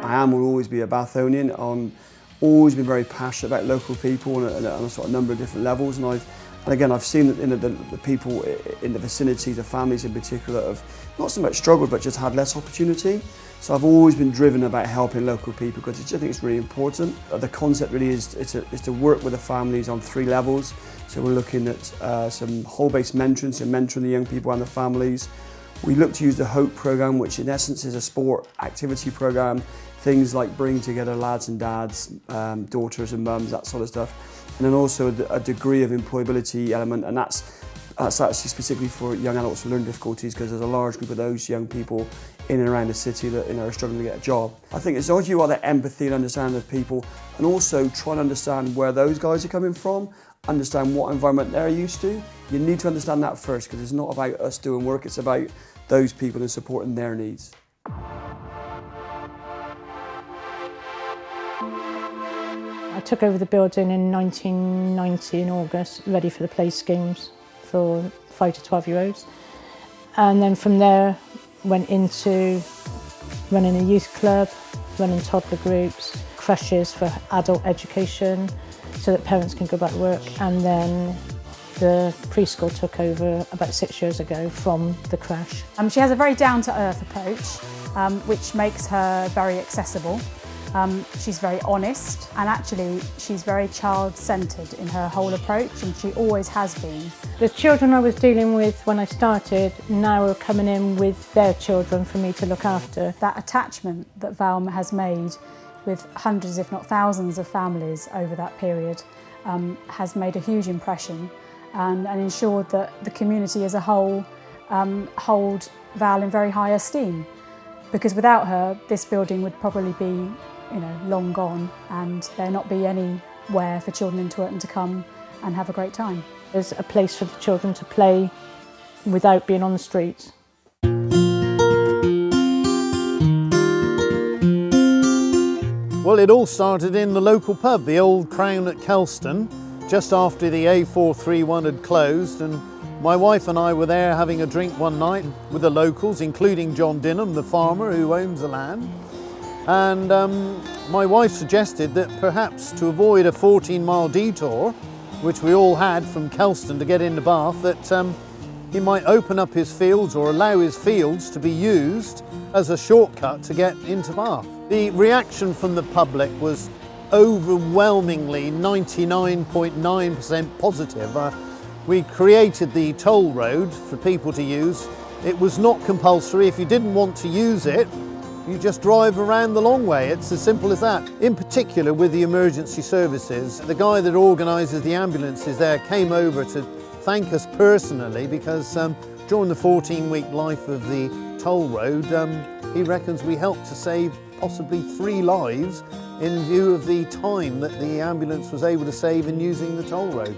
I am, will always be a Bathonian. Always been very passionate about local people on a sort of number of different levels, and again I've seen that the people in the vicinity, the families in particular, have not so much struggled but just had less opportunity. So I've always been driven about helping local people because I think it's really important. The concept really is to work with the families on 3 levels. So we're looking at some whole-based mentoring, so mentoring the young people and the families. We look to use the HOPE programme, which in essence is a sport activity programme. Things like bringing together lads and dads, daughters and mums, that sort of stuff. And then also a degree of employability element, and that's actually specifically for young adults with learning difficulties, because there's a large group of those young people in and around the city that are struggling to get a job. I think it's always about that empathy and understanding of people, and also trying to understand where those guys are coming from, understand what environment they're used to. You need to understand that first, because it's not about us doing work, it's about those people and supporting their needs. I took over the building in 1990 in August, ready for the play schemes for 5 to 12-year-olds. And then from there went into running a youth club, running toddler groups, creches for adult education so that parents can go back to work. And then the preschool took over about 6 years ago from the crash. She has a very down-to-earth approach, which makes her very accessible. She's very honest, and actually she's very child-centred in her whole approach, and she always has been. The children I was dealing with when I started now are coming in with their children for me to look after. That attachment that Val has made with hundreds, if not thousands, of families over that period has made a huge impression and ensured that the community as a whole hold Val in very high esteem. Because without her, this building would probably be long gone, and there not be anywhere for children in Twerton to come and have a great time. There's a place for the children to play without being on the streets. Well, it all started in the local pub, the Old Crown at Kelston, just after the A431 had closed, and my wife and I were there having a drink one night with the locals, including John Dinham, the farmer who owns the land. And my wife suggested that perhaps to avoid a 14-mile detour, which we all had from Kelston to get into Bath, that he might open up his fields or allow his fields to be used as a shortcut to get into Bath. The reaction from the public was overwhelmingly 99.9% positive. We created the toll road for people to use. It was not compulsory. If you didn't want to use it, you just drive around the long way. It's as simple as that. In particular with the emergency services, the guy that organises the ambulances there came over to thank us personally because during the 14-week life of the toll road, he reckons we helped to save possibly 3 lives in view of the time that the ambulance was able to save in using the toll road.